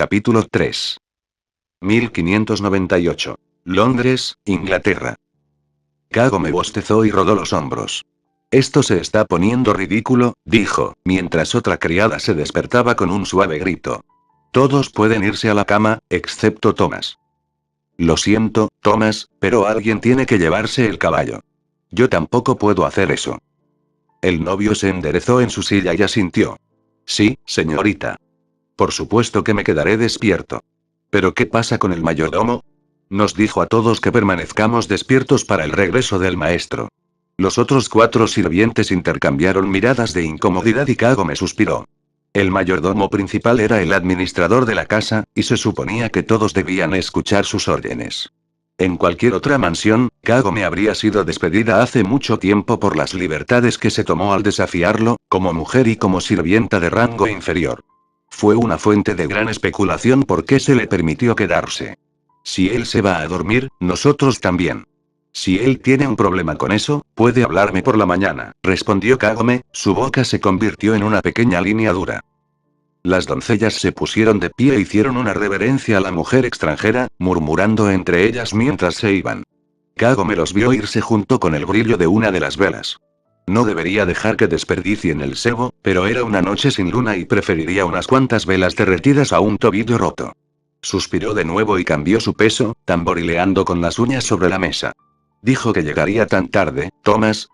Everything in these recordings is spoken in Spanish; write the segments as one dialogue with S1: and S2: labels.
S1: Capítulo 3. 1598. Londres, Inglaterra. Kagome bostezó y rodó los hombros. Esto se está poniendo ridículo, dijo, mientras otra criada se despertaba con un suave grito. Todos pueden irse a la cama, excepto Thomas. Lo siento, Thomas, pero alguien tiene que llevarse el caballo. Yo tampoco puedo hacer eso. El novio se enderezó en su silla y asintió. Sí, señorita. Por supuesto que me quedaré despierto. ¿Pero qué pasa con el mayordomo? Nos dijo a todos que permanezcamos despiertos para el regreso del maestro. Los otros 4 sirvientes intercambiaron miradas de incomodidad y Kagome suspiró. El mayordomo principal era el administrador de la casa, y se suponía que todos debían escuchar sus órdenes. En cualquier otra mansión, Kagome habría sido despedida hace mucho tiempo por las libertades que se tomó al desafiarlo, como mujer y como sirvienta de rango inferior. Fue una fuente de gran especulación por qué se le permitió quedarse. Si él se va a dormir, nosotros también. Si él tiene un problema con eso, puede hablarme por la mañana, respondió Kagome, su boca se convirtió en una pequeña línea dura. Las doncellas se pusieron de pie e hicieron una reverencia a la mujer extranjera, murmurando entre ellas mientras se iban. Kagome los vio irse junto con el brillo de una de las velas. No debería dejar que desperdicien el sebo, pero era una noche sin luna y preferiría unas cuantas velas derretidas a un tobillo roto. Suspiró de nuevo y cambió su peso, tamborileando con las uñas sobre la mesa. Dijo que llegaría tan tarde, Thomas.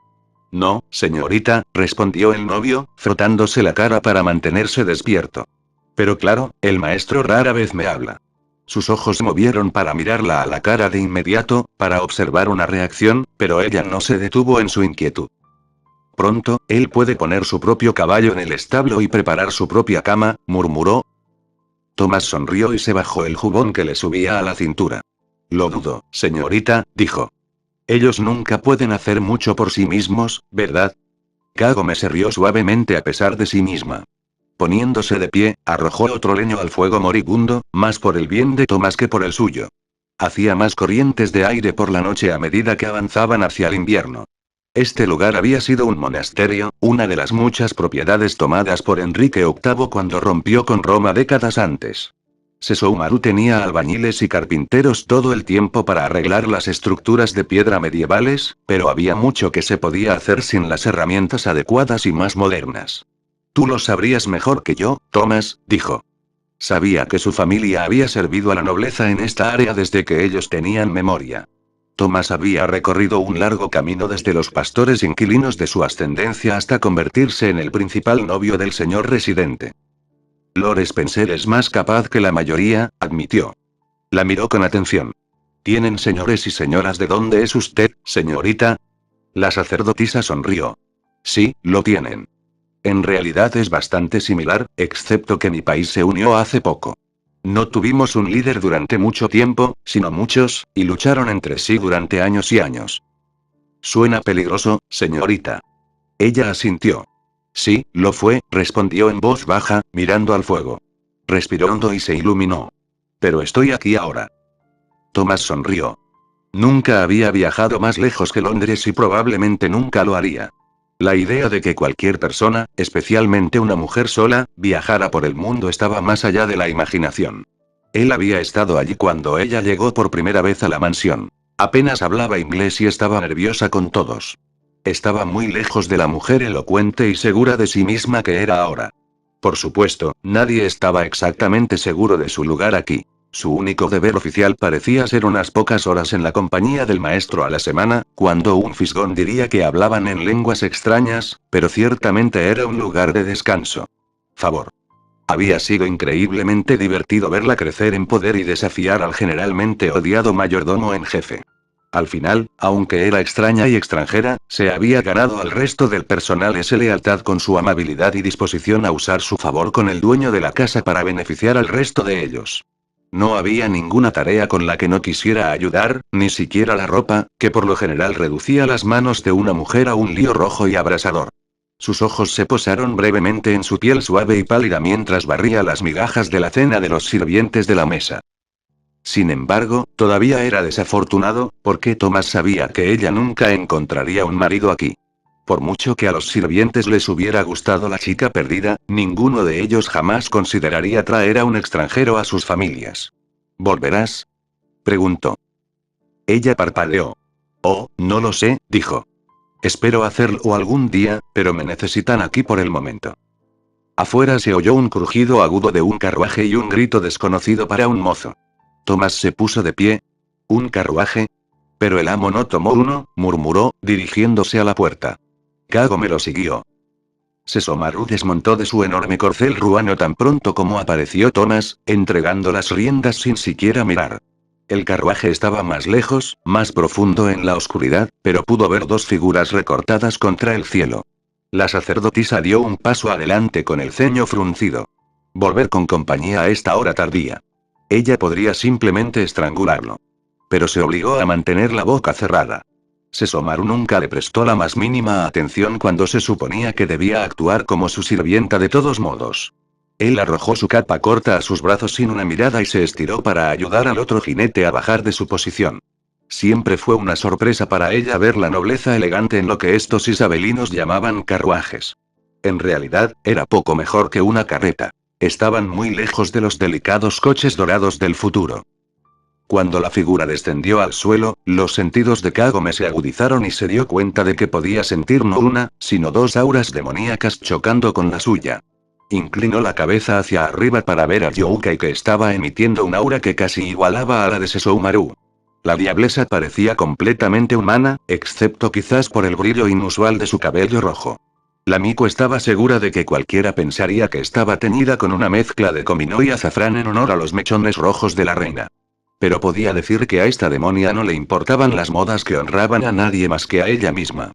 S1: No, señorita, respondió el novio, frotándose la cara para mantenerse despierto. Pero claro, el maestro rara vez me habla. Sus ojos se movieron para mirarla a la cara de inmediato, para observar una reacción, pero ella no se detuvo en su inquietud. Pronto, él puede poner su propio caballo en el establo y preparar su propia cama, murmuró. Thomas sonrió y se bajó el jubón que le subía a la cintura. Lo dudo, señorita, dijo. Ellos nunca pueden hacer mucho por sí mismos, ¿verdad? Kagome se rió suavemente a pesar de sí misma. Poniéndose de pie, arrojó otro leño al fuego moribundo, más por el bien de Thomas que por el suyo. Hacía más corrientes de aire por la noche a medida que avanzaban hacia el invierno. Este lugar había sido un monasterio, una de las muchas propiedades tomadas por Enrique VIII cuando rompió con Roma décadas antes. Sessoumaru tenía albañiles y carpinteros todo el tiempo para arreglar las estructuras de piedra medievales, pero había mucho que se podía hacer sin las herramientas adecuadas y más modernas. Tú lo sabrías mejor que yo, Thomas, dijo. Sabía que su familia había servido a la nobleza en esta área desde que ellos tenían memoria. Thomas había recorrido un largo camino desde los pastores inquilinos de su ascendencia hasta convertirse en el principal novio del señor residente. Lord Spencer es más capaz que la mayoría, admitió. La miró con atención. ¿Tienen señores y señoras de dónde es usted, señorita? La sacerdotisa sonrió. Sí, lo tienen. En realidad es bastante similar, excepto que mi país se unió hace poco. No tuvimos un líder durante mucho tiempo, sino muchos, y lucharon entre sí durante años y años. Suena peligroso, señorita. Ella asintió. Sí, lo fue, respondió en voz baja, mirando al fuego. Respiró hondo y se iluminó. Pero estoy aquí ahora. Thomas sonrió. Nunca había viajado más lejos que Londres y probablemente nunca lo haría. La idea de que cualquier persona, especialmente una mujer sola, viajara por el mundo estaba más allá de la imaginación. Él había estado allí cuando ella llegó por primera vez a la mansión. Apenas hablaba inglés y estaba nerviosa con todos. Estaba muy lejos de la mujer elocuente y segura de sí misma que era ahora. Por supuesto, nadie estaba exactamente seguro de su lugar aquí. Su único deber oficial parecía ser unas pocas horas en la compañía del maestro a la semana, cuando un fisgón diría que hablaban en lenguas extrañas, pero ciertamente era un lugar de descanso. Favor. Había sido increíblemente divertido verla crecer en poder y desafiar al generalmente odiado mayordomo en jefe. Al final, aunque era extraña y extranjera, se había ganado al resto del personal esa lealtad con su amabilidad y disposición a usar su favor con el dueño de la casa para beneficiar al resto de ellos. No había ninguna tarea con la que no quisiera ayudar, ni siquiera la ropa, que por lo general reducía las manos de una mujer a un lío rojo y abrasador. Sus ojos se posaron brevemente en su piel suave y pálida mientras barría las migajas de la cena de los sirvientes de la mesa. Sin embargo, todavía era desafortunado, porque Thomas sabía que ella nunca encontraría un marido aquí. Por mucho que a los sirvientes les hubiera gustado la chica perdida, ninguno de ellos jamás consideraría traer a un extranjero a sus familias. ¿Volverás? Preguntó. Ella parpadeó. Oh, no lo sé, dijo. Espero hacerlo algún día, pero me necesitan aquí por el momento. Afuera se oyó un crujido agudo de un carruaje y un grito desconocido para un mozo. Tomás se puso de pie. ¿Un carruaje? Pero el amo no tomó uno, murmuró, dirigiéndose a la puerta. Kagome lo siguió. Sesomaru desmontó de su enorme corcel ruano tan pronto como apareció Tomás, entregando las riendas sin siquiera mirar. El carruaje estaba más lejos, más profundo en la oscuridad, pero pudo ver dos figuras recortadas contra el cielo. La sacerdotisa dio un paso adelante con el ceño fruncido. Volver con compañía a esta hora tardía. Ella podría simplemente estrangularlo. Pero se obligó a mantener la boca cerrada. Sesomaru nunca le prestó la más mínima atención cuando se suponía que debía actuar como su sirvienta de todos modos. Él arrojó su capa corta a sus brazos sin una mirada y se estiró para ayudar al otro jinete a bajar de su posición. Siempre fue una sorpresa para ella ver la nobleza elegante en lo que estos isabelinos llamaban carruajes. En realidad, era poco mejor que una carreta. Estaban muy lejos de los delicados coches dorados del futuro. Cuando la figura descendió al suelo, los sentidos de Kagome se agudizaron y se dio cuenta de que podía sentir no una, sino dos auras demoníacas chocando con la suya. Inclinó la cabeza hacia arriba para ver a Youkai, que estaba emitiendo un aura que casi igualaba a la de Sesomaru. La diablesa parecía completamente humana, excepto quizás por el brillo inusual de su cabello rojo. La Miko estaba segura de que cualquiera pensaría que estaba teñida con una mezcla de comino y azafrán en honor a los mechones rojos de la reina. Pero podía decir que a esta demonia no le importaban las modas que honraban a nadie más que a ella misma.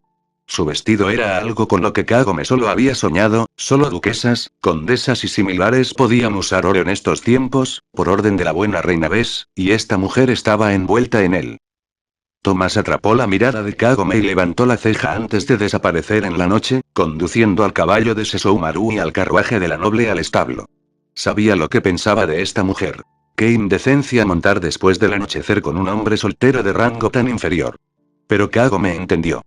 S1: Su vestido era algo con lo que Kagome solo había soñado, solo duquesas, condesas y similares podían usar oro en estos tiempos, por orden de la buena reina Bes, y esta mujer estaba envuelta en él. Tomás atrapó la mirada de Kagome y levantó la ceja antes de desaparecer en la noche, conduciendo al caballo de Sesomaru y al carruaje de la noble al establo. Sabía lo que pensaba de esta mujer. Qué indecencia montar después del anochecer con un hombre soltero de rango tan inferior. Pero Kagome entendió.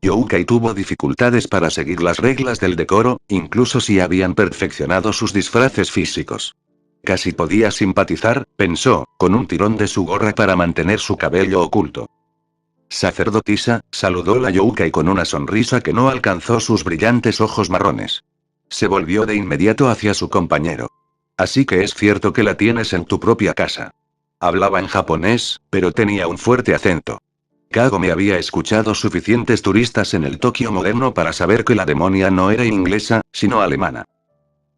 S1: Youkai tuvo dificultades para seguir las reglas del decoro, incluso si habían perfeccionado sus disfraces físicos. Casi podía simpatizar, pensó, con un tirón de su gorra para mantener su cabello oculto. Sacerdotisa, saludó la Youkai con una sonrisa que no alcanzó sus brillantes ojos marrones. Se volvió de inmediato hacia su compañero. Así que es cierto que la tienes en tu propia casa. Hablaba en japonés, pero tenía un fuerte acento. Kagome había escuchado suficientes turistas en el Tokio moderno para saber que la demonia no era inglesa, sino alemana.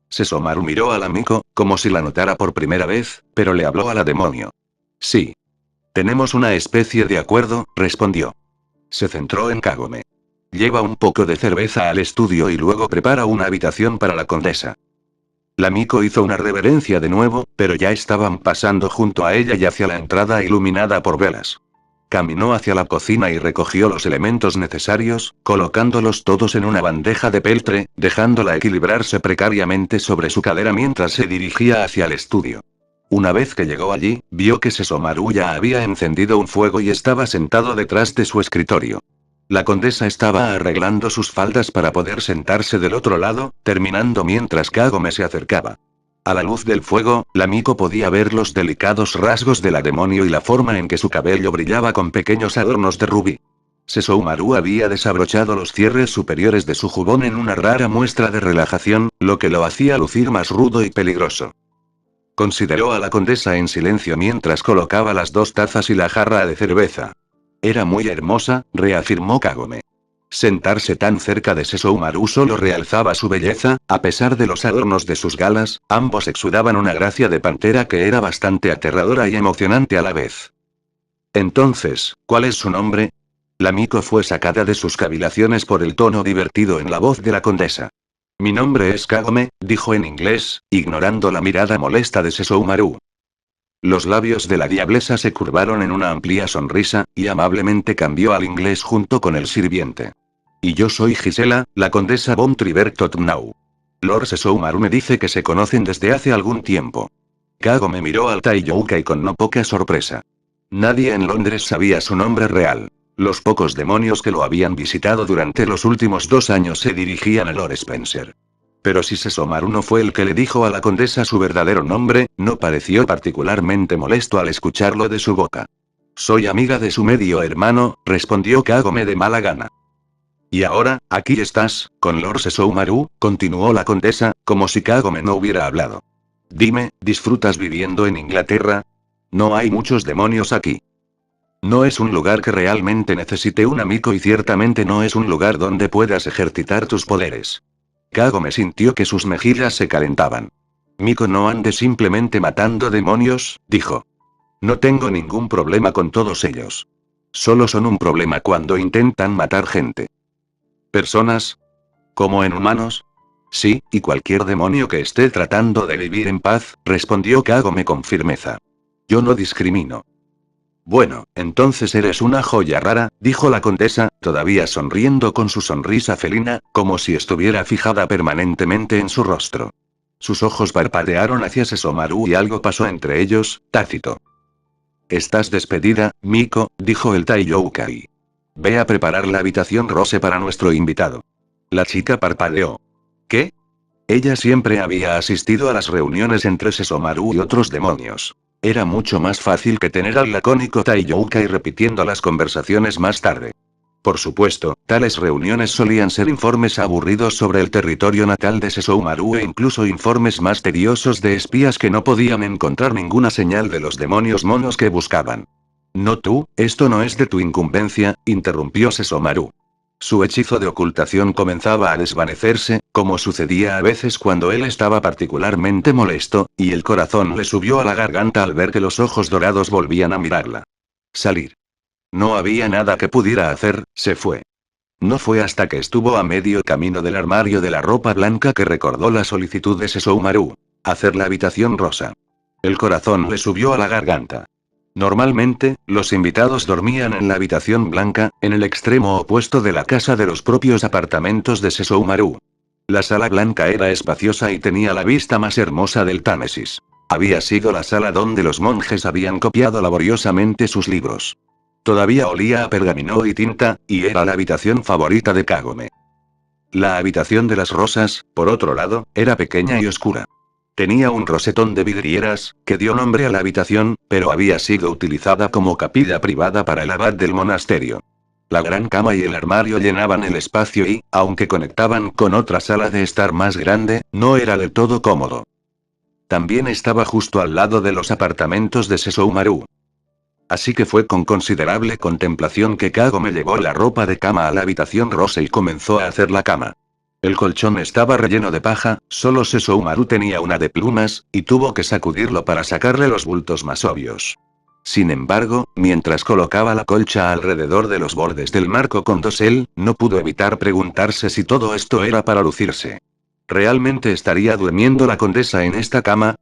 S1: Sesomaru miró a la Miko, como si la notara por primera vez, pero le habló a la demonio. Sí. Tenemos una especie de acuerdo, respondió. Se centró en Kagome. Lleva un poco de cerveza al estudio y luego prepara una habitación para la condesa. La Miko hizo una reverencia de nuevo, pero ya estaban pasando junto a ella y hacia la entrada iluminada por velas. Caminó hacia la cocina y recogió los elementos necesarios, colocándolos todos en una bandeja de peltre, dejándola equilibrarse precariamente sobre su cadera mientras se dirigía hacia el estudio. Una vez que llegó allí, vio que Sesomaru ya había encendido un fuego y estaba sentado detrás de su escritorio. La condesa estaba arreglando sus faldas para poder sentarse del otro lado, terminando mientras Kagome se acercaba. A la luz del fuego, la Miko podía ver los delicados rasgos de la demonio y la forma en que su cabello brillaba con pequeños adornos de rubí. Sesomaru había desabrochado los cierres superiores de su jubón en una rara muestra de relajación, lo que lo hacía lucir más rudo y peligroso. Consideró a la condesa en silencio mientras colocaba las dos tazas y la jarra de cerveza. Era muy hermosa, reafirmó Kagome. Sentarse tan cerca de Sesomaru solo realzaba su belleza, a pesar de los adornos de sus galas, ambos exudaban una gracia de pantera que era bastante aterradora y emocionante a la vez. Entonces, ¿cuál es su nombre? La Miko fue sacada de sus cavilaciones por el tono divertido en la voz de la condesa. Mi nombre es Kagome, dijo en inglés, ignorando la mirada molesta de Sesomaru. Los labios de la diablesa se curvaron en una amplia sonrisa, y amablemente cambió al inglés junto con el sirviente. Y yo soy Gisela, la condesa von Tribertotnau. Lord Sesomaru me dice que se conocen desde hace algún tiempo. Kagome miró al Tai Youkai con no poca sorpresa. Nadie en Londres sabía su nombre real. Los pocos demonios que lo habían visitado durante los últimos 2 años se dirigían a Lord Spencer. Pero si Sesomaru no fue el que le dijo a la condesa su verdadero nombre, no pareció particularmente molesto al escucharlo de su boca. Soy amiga de su medio hermano, respondió Kagome de mala gana. Y ahora, aquí estás, con Lord Sesomaru, continuó la condesa, como si Kagome no hubiera hablado. Dime, ¿disfrutas viviendo en Inglaterra? No hay muchos demonios aquí. No es un lugar que realmente necesite un amigo y ciertamente no es un lugar donde puedas ejercitar tus poderes. Kagome sintió que sus mejillas se calentaban. Miko no ande simplemente matando demonios, dijo. No tengo ningún problema con todos ellos. Solo son un problema cuando intentan matar gente. ¿Personas? ¿Como en humanos? Sí, y cualquier demonio que esté tratando de vivir en paz, respondió Kagome con firmeza. Yo no discrimino. Bueno, entonces eres una joya rara, dijo la condesa, todavía sonriendo con su sonrisa felina, como si estuviera fijada permanentemente en su rostro. Sus ojos parpadearon hacia Sesomaru y algo pasó entre ellos, tácito. Estás despedida, Miko, dijo el Taiyoukai. Ve a preparar la habitación Rose para nuestro invitado. La chica parpadeó. ¿Qué? Ella siempre había asistido a las reuniones entre Sesomaru y otros demonios. Era mucho más fácil que tener al lacónico Taiyoukai repitiendo las conversaciones más tarde. Por supuesto, tales reuniones solían ser informes aburridos sobre el territorio natal de Sesomaru e incluso informes más tediosos de espías que no podían encontrar ninguna señal de los demonios monos que buscaban. No tú, esto no es de tu incumbencia, interrumpió Sesomaru. Su hechizo de ocultación comenzaba a desvanecerse, como sucedía a veces cuando él estaba particularmente molesto, y el corazón le subió a la garganta al ver que los ojos dorados volvían a mirarla. Salir. No había nada que pudiera hacer, se fue. No fue hasta que estuvo a medio camino del armario de la ropa blanca que recordó la solicitud de Sesomaru. Hacer la habitación rosa. El corazón le subió a la garganta. Normalmente, los invitados dormían en la habitación blanca, en el extremo opuesto de la casa de los propios apartamentos de Sesomaru. La sala blanca era espaciosa y tenía la vista más hermosa del Támesis. Había sido la sala donde los monjes habían copiado laboriosamente sus libros. Todavía olía a pergamino y tinta, y era la habitación favorita de Kagome. La habitación de las rosas, por otro lado, era pequeña y oscura. Tenía un rosetón de vidrieras, que dio nombre a la habitación, pero había sido utilizada como capilla privada para el abad del monasterio. La gran cama y el armario llenaban el espacio y, aunque conectaban con otra sala de estar más grande, no era del todo cómodo. También estaba justo al lado de los apartamentos de Sesomaru. Así que fue con considerable contemplación que Kagome llevó la ropa de cama a la habitación rosa y comenzó a hacer la cama. El colchón estaba relleno de paja, solo Sesomaru tenía una de plumas, y tuvo que sacudirlo para sacarle los bultos más obvios. Sin embargo, mientras colocaba la colcha alrededor de los bordes del marco con dosel, no pudo evitar preguntarse si todo esto era para lucirse. ¿Realmente estaría durmiendo la condesa en esta cama?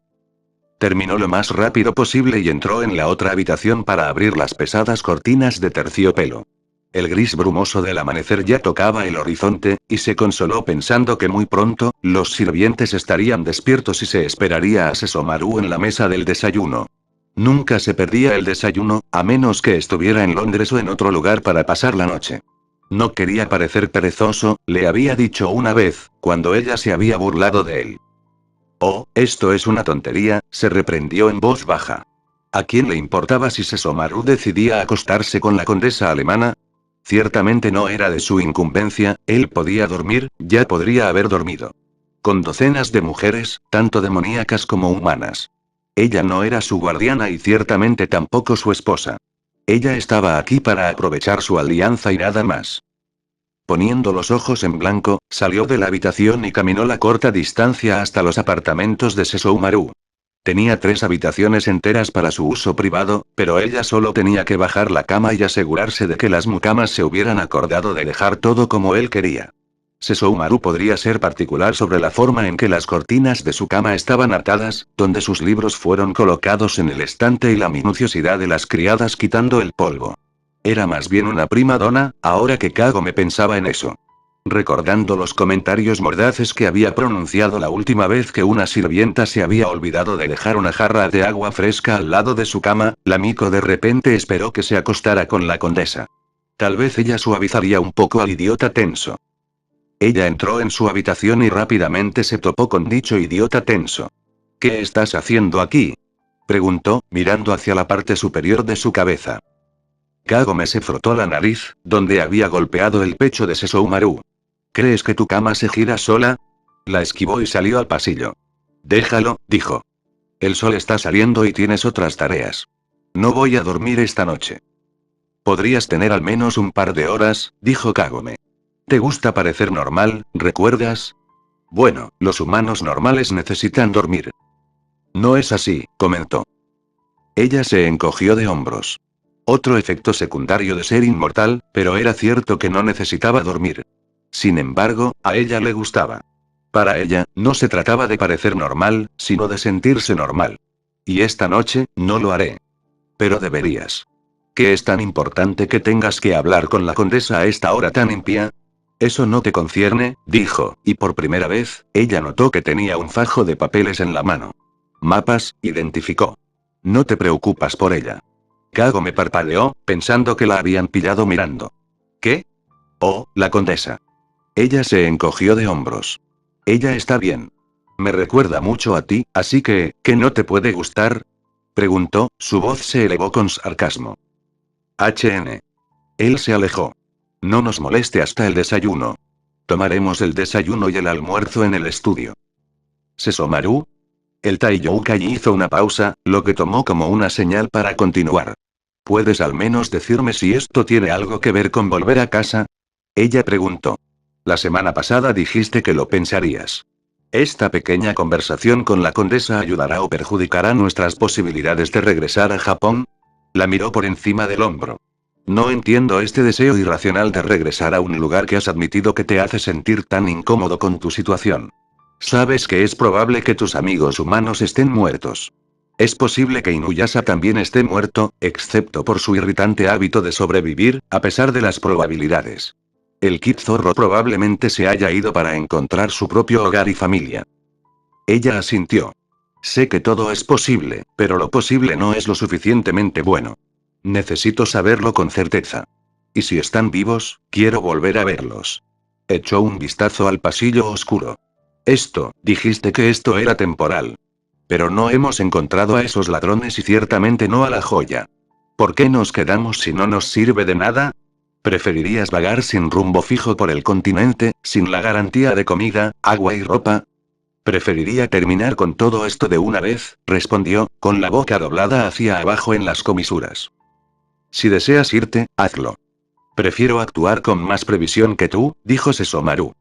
S1: Terminó lo más rápido posible y entró en la otra habitación para abrir las pesadas cortinas de terciopelo. El gris brumoso del amanecer ya tocaba el horizonte, y se consoló pensando que muy pronto, los sirvientes estarían despiertos y se esperaría a Sesomaru en la mesa del desayuno. Nunca se perdía el desayuno, a menos que estuviera en Londres o en otro lugar para pasar la noche. No quería parecer perezoso, le había dicho una vez, cuando ella se había burlado de él. Oh, esto es una tontería, se reprendió en voz baja. ¿A quién le importaba si Sesomaru decidía acostarse con la condesa alemana? Ciertamente no era de su incumbencia, él podía dormir, ya podría haber dormido. Con docenas de mujeres, tanto demoníacas como humanas. Ella no era su guardiana y ciertamente tampoco su esposa. Ella estaba aquí para aprovechar su alianza y nada más. Poniendo los ojos en blanco, salió de la habitación y caminó la corta distancia hasta los apartamentos de Sesomaru. Tenía 3 habitaciones enteras para su uso privado, pero ella solo tenía que bajar la cama y asegurarse de que las mucamas se hubieran acordado de dejar todo como él quería. Sesomaru podría ser particular sobre la forma en que las cortinas de su cama estaban atadas, donde sus libros fueron colocados en el estante y la minuciosidad de las criadas quitando el polvo. Era más bien una prima donna, ahora que Kagome pensaba en eso. Recordando los comentarios mordaces que había pronunciado la última vez que una sirvienta se había olvidado de dejar una jarra de agua fresca al lado de su cama, la Miko de repente esperó que se acostara con la condesa. Tal vez ella suavizaría un poco al idiota tenso. Ella entró en su habitación y rápidamente se topó con dicho idiota tenso. ¿Qué estás haciendo aquí?, preguntó, mirando hacia la parte superior de su cabeza. Kagome se frotó la nariz, donde había golpeado el pecho de Sesshomaru. ¿Crees que tu cama se gira sola? La esquivó y salió al pasillo. Déjalo, dijo. El sol está saliendo y tienes otras tareas. No voy a dormir esta noche. Podrías tener al menos un par de horas, dijo Kagome. ¿Te gusta parecer normal, recuerdas? Bueno, los humanos normales necesitan dormir. No es así, comentó. Ella se encogió de hombros. Otro efecto secundario de ser inmortal, pero era cierto que no necesitaba dormir. Sin embargo, a ella le gustaba. Para ella, no se trataba de parecer normal, sino de sentirse normal. Y esta noche, no lo haré. Pero deberías. ¿Qué es tan importante que tengas que hablar con la condesa a esta hora tan impía? Eso no te concierne, dijo, y por primera vez, ella notó que tenía un fajo de papeles en la mano. Mapas, identificó. No te preocupas por ella. Kagome parpadeó, pensando que la habían pillado mirando. ¿Qué? Oh, la condesa. Ella se encogió de hombros. Ella está bien. Me recuerda mucho a ti, así que, ¿qué no te puede gustar? Preguntó, su voz se elevó con sarcasmo. Él se alejó. No nos moleste hasta el desayuno. Tomaremos el desayuno y el almuerzo en el estudio. ¿Sesshomaru? El Taiyoukai hizo una pausa, lo que tomó como una señal para continuar. ¿Puedes al menos decirme si esto tiene algo que ver con volver a casa? Ella preguntó. La semana pasada dijiste que lo pensarías. ¿Esta pequeña conversación con la condesa ayudará o perjudicará nuestras posibilidades de regresar a Japón? La miró por encima del hombro. No entiendo este deseo irracional de regresar a un lugar que has admitido que te hace sentir tan incómodo con tu situación. Sabes que es probable que tus amigos humanos estén muertos. Es posible que Inuyasha también esté muerto, excepto por su irritante hábito de sobrevivir, a pesar de las probabilidades. El Kid Zorro probablemente se haya ido para encontrar su propio hogar y familia. Ella asintió. Sé que todo es posible, pero lo posible no es lo suficientemente bueno. Necesito saberlo con certeza. Y si están vivos, quiero volver a verlos. Echó un vistazo al pasillo oscuro. Dijiste que esto era temporal. Pero no hemos encontrado a esos ladrones y ciertamente no a la joya. ¿Por qué nos quedamos si no nos sirve de nada? ¿Preferirías vagar sin rumbo fijo por el continente, sin la garantía de comida, agua y ropa? Preferiría terminar con todo esto de una vez, respondió, con la boca doblada hacia abajo en las comisuras. Si deseas irte, hazlo. Prefiero actuar con más previsión que tú, dijo Sesshomaru.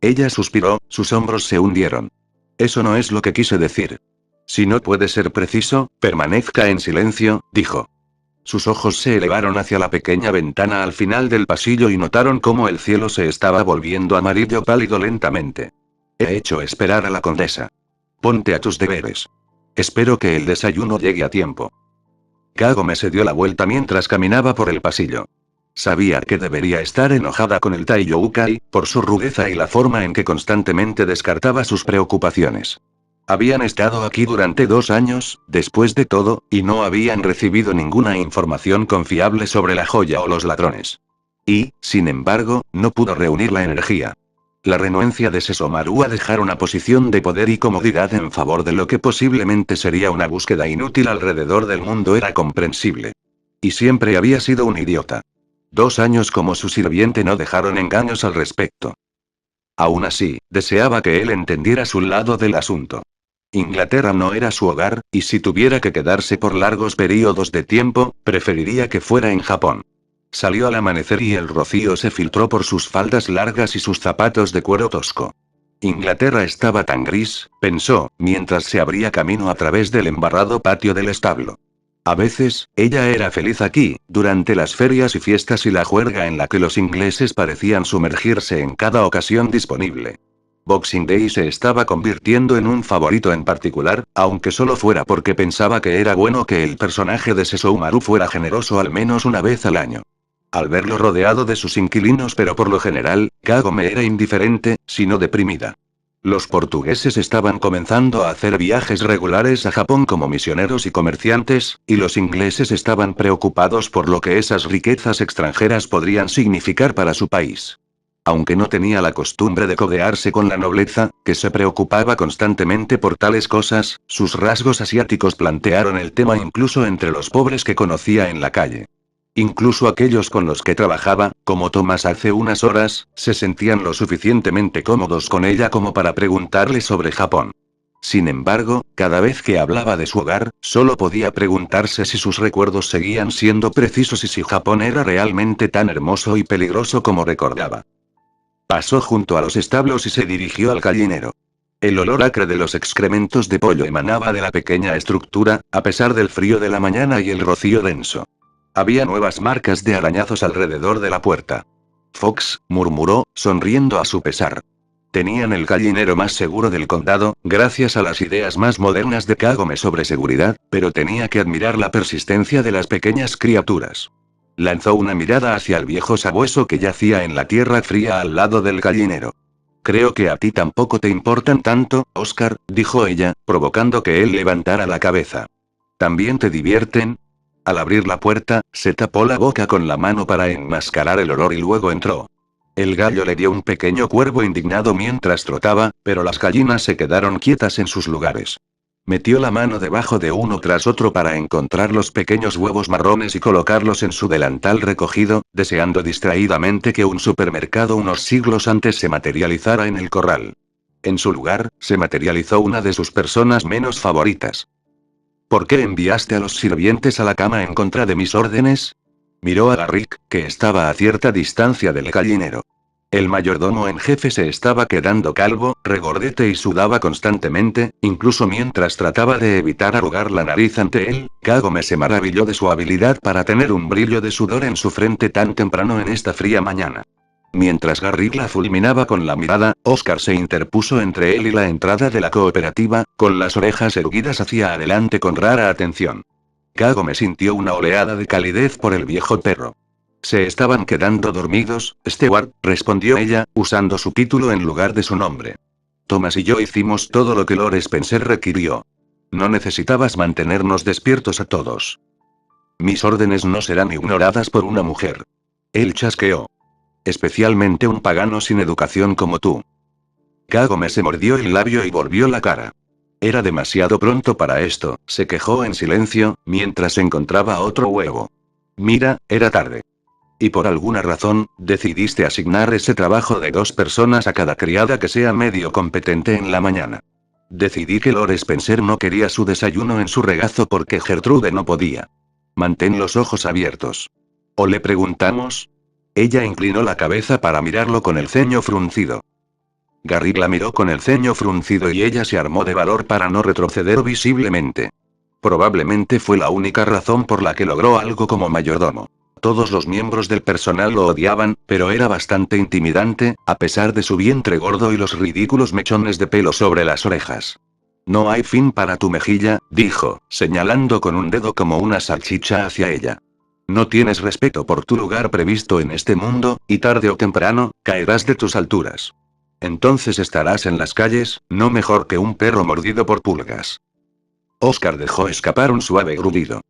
S1: Ella suspiró, sus hombros se hundieron. Eso no es lo que quise decir. Si no puede ser preciso, permanezca en silencio, dijo. Sus ojos se elevaron hacia la pequeña ventana al final del pasillo y notaron cómo el cielo se estaba volviendo amarillo pálido lentamente. He hecho esperar a la condesa. Ponte a tus deberes. Espero que el desayuno llegue a tiempo. Kagome se dio la vuelta mientras caminaba por el pasillo. Sabía que debería estar enojada con el Taiyoukai, por su rudeza y la forma en que constantemente descartaba sus preocupaciones. Habían estado aquí durante 2 años, después de todo, y no habían recibido ninguna información confiable sobre la joya o los ladrones. Y, sin embargo, no pudo reunir la energía. La renuencia de Sesshomaru a dejar una posición de poder y comodidad en favor de lo que posiblemente sería una búsqueda inútil alrededor del mundo era comprensible. Y siempre había sido un idiota. 2 años como su sirviente no dejaron engaños al respecto. Aún así, deseaba que él entendiera su lado del asunto. Inglaterra no era su hogar, y si tuviera que quedarse por largos periodos de tiempo, preferiría que fuera en Japón. Salió al amanecer y el rocío se filtró por sus faldas largas y sus zapatos de cuero tosco. Inglaterra estaba tan gris, pensó, mientras se abría camino a través del embarrado patio del establo. A veces, ella era feliz aquí, durante las ferias y fiestas y la juerga en la que los ingleses parecían sumergirse en cada ocasión disponible. Boxing Day se estaba convirtiendo en un favorito en particular, aunque solo fuera porque pensaba que era bueno que el personaje de Sesshomaru fuera generoso al menos una vez al año. Al verlo rodeado de sus inquilinos, pero por lo general, Kagome era indiferente, sino deprimida. Los portugueses estaban comenzando a hacer viajes regulares a Japón como misioneros y comerciantes, y los ingleses estaban preocupados por lo que esas riquezas extranjeras podrían significar para su país. Aunque no tenía la costumbre de codearse con la nobleza, que se preocupaba constantemente por tales cosas, sus rasgos asiáticos plantearon el tema incluso entre los pobres que conocía en la calle. Incluso aquellos con los que trabajaba, como Thomas hace unas horas, se sentían lo suficientemente cómodos con ella como para preguntarle sobre Japón. Sin embargo, cada vez que hablaba de su hogar, solo podía preguntarse si sus recuerdos seguían siendo precisos y si Japón era realmente tan hermoso y peligroso como recordaba. Pasó junto a los establos y se dirigió al gallinero. El olor acre de los excrementos de pollo emanaba de la pequeña estructura, a pesar del frío de la mañana y el rocío denso. Había nuevas marcas de arañazos alrededor de la puerta. Fox, murmuró, sonriendo a su pesar. Tenían el gallinero más seguro del condado, gracias a las ideas más modernas de Kagome sobre seguridad, pero tenía que admirar la persistencia de las pequeñas criaturas. Lanzó una mirada hacia el viejo sabueso que yacía en la tierra fría al lado del gallinero. Creo que a ti tampoco te importan tanto, Oscar, dijo ella, provocando que él levantara la cabeza. ¿También te divierten? Al abrir la puerta, se tapó la boca con la mano para enmascarar el olor y luego entró. El gallo le dio un pequeño cuervo indignado mientras trotaba, pero las gallinas se quedaron quietas en sus lugares. Metió la mano debajo de uno tras otro para encontrar los pequeños huevos marrones y colocarlos en su delantal recogido, deseando distraídamente que un supermercado unos siglos antes se materializara en el corral. En su lugar, se materializó una de sus personas menos favoritas. ¿Por qué enviaste a los sirvientes a la cama en contra de mis órdenes? Miró a Garrick, que estaba a cierta distancia del gallinero. El mayordomo en jefe se estaba quedando calvo, regordete y sudaba constantemente, incluso mientras trataba de evitar arrugar la nariz ante él. Kagome se maravilló de su habilidad para tener un brillo de sudor en su frente tan temprano en esta fría mañana. Mientras Garrick la fulminaba con la mirada, Oscar se interpuso entre él y la entrada de la cooperativa, con las orejas erguidas hacia adelante con rara atención. Kagome sintió una oleada de calidez por el viejo perro. Se estaban quedando dormidos, Stewart, respondió ella, usando su título en lugar de su nombre. Thomas y yo hicimos todo lo que Lord Spencer requirió. No necesitabas mantenernos despiertos a todos. Mis órdenes no serán ignoradas por una mujer. Él chasqueó. Especialmente un pagano sin educación como tú. Kagome se mordió el labio y volvió la cara. Era demasiado pronto para esto, se quejó en silencio, mientras encontraba otro huevo. Mira, era tarde. Y por alguna razón, decidiste asignar ese trabajo de 2 personas a cada criada que sea medio competente en la mañana. Decidí que Lord Spencer no quería su desayuno en su regazo porque Gertrude no podía. Mantén los ojos abiertos. ¿O le preguntamos? Ella inclinó la cabeza para mirarlo con el ceño fruncido. Garrick la miró con el ceño fruncido y ella se armó de valor para no retroceder visiblemente. Probablemente fue la única razón por la que logró algo como mayordomo. Todos los miembros del personal lo odiaban, pero era bastante intimidante, a pesar de su vientre gordo y los ridículos mechones de pelo sobre las orejas. No hay fin para tu mejilla, dijo, señalando con un dedo como una salchicha hacia ella. No tienes respeto por tu lugar previsto en este mundo, y tarde o temprano, caerás de tus alturas. Entonces estarás en las calles, no mejor que un perro mordido por pulgas. Oscar dejó escapar un suave grudido.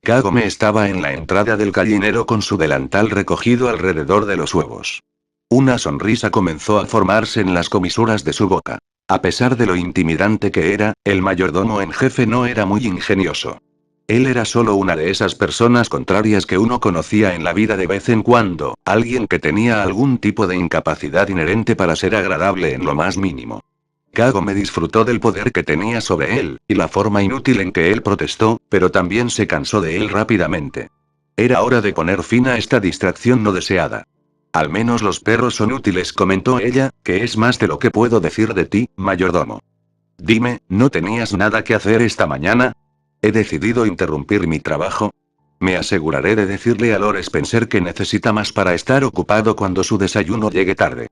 S1: Kagome estaba en la entrada del gallinero con su delantal recogido alrededor de los huevos. Una sonrisa comenzó a formarse en las comisuras de su boca. A pesar de lo intimidante que era, el mayordomo en jefe no era muy ingenioso. Él era solo una de esas personas contrarias que uno conocía en la vida de vez en cuando, alguien que tenía algún tipo de incapacidad inherente para ser agradable en lo más mínimo. Kagome disfrutó del poder que tenía sobre él, y la forma inútil en que él protestó, pero también se cansó de él rápidamente. Era hora de poner fin a esta distracción no deseada. Al menos los perros son útiles, comentó ella, que es más de lo que puedo decir de ti, mayordomo. Dime, ¿no tenías nada que hacer esta mañana? He decidido interrumpir mi trabajo. Me aseguraré de decirle a Lord Spencer que necesita más para estar ocupado cuando su desayuno llegue tarde.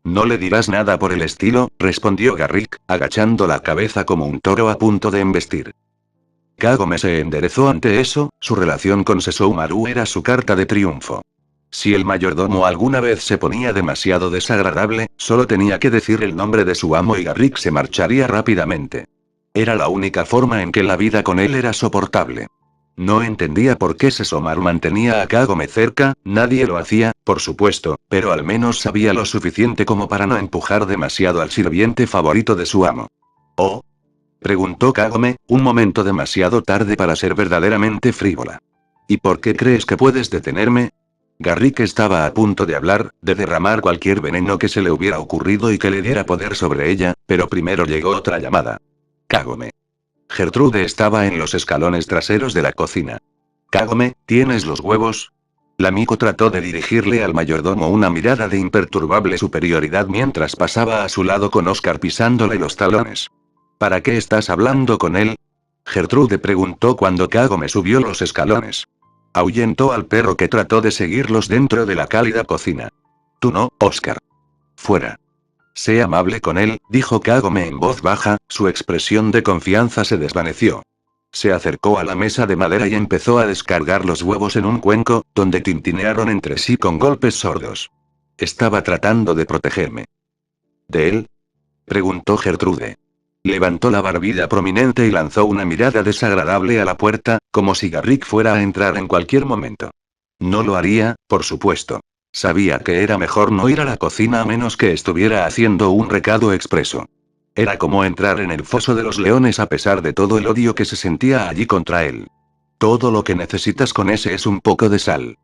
S1: No le dirás nada por el estilo, respondió Garrick, agachando la cabeza como un toro a punto de embestir. Kagome se enderezó ante eso, su relación con Sessou Maru era su carta de triunfo. Si el mayordomo alguna vez se ponía demasiado desagradable, solo tenía que decir el nombre de su amo y Garrick se marcharía rápidamente. Era la única forma en que la vida con él era soportable. No entendía por qué Sessomar mantenía a Kagome cerca, nadie lo hacía, por supuesto, pero al menos sabía lo suficiente como para no empujar demasiado al sirviente favorito de su amo. ¿Oh? Preguntó Kagome, un momento demasiado tarde para ser verdaderamente frívola. ¿Y por qué crees que puedes detenerme? Garrick estaba a punto de hablar, de derramar cualquier veneno que se le hubiera ocurrido y que le diera poder sobre ella, pero primero llegó otra llamada. Kagome. Gertrude estaba en los escalones traseros de la cocina. Kagome, ¿tienes los huevos? La Miko trató de dirigirle al mayordomo una mirada de imperturbable superioridad mientras pasaba a su lado con Oscar pisándole los talones. ¿Para qué estás hablando con él? Gertrude preguntó cuando Kagome subió los escalones. Ahuyentó al perro que trató de seguirlos dentro de la cálida cocina. Tú no, Oscar. Fuera. Sé amable con él, dijo Kagome en voz baja, su expresión de confianza se desvaneció. Se acercó a la mesa de madera y empezó a descargar los huevos en un cuenco, donde tintinearon entre sí con golpes sordos. Estaba tratando de protegerme. ¿De él? Preguntó Gertrude. Levantó la barbilla prominente y lanzó una mirada desagradable a la puerta, como si Garrick fuera a entrar en cualquier momento. No lo haría, por supuesto. Sabía que era mejor no ir a la cocina a menos que estuviera haciendo un recado expreso. Era como entrar en el foso de los leones a pesar de todo el odio que se sentía allí contra él. Todo lo que necesitas con ese es un poco de sal.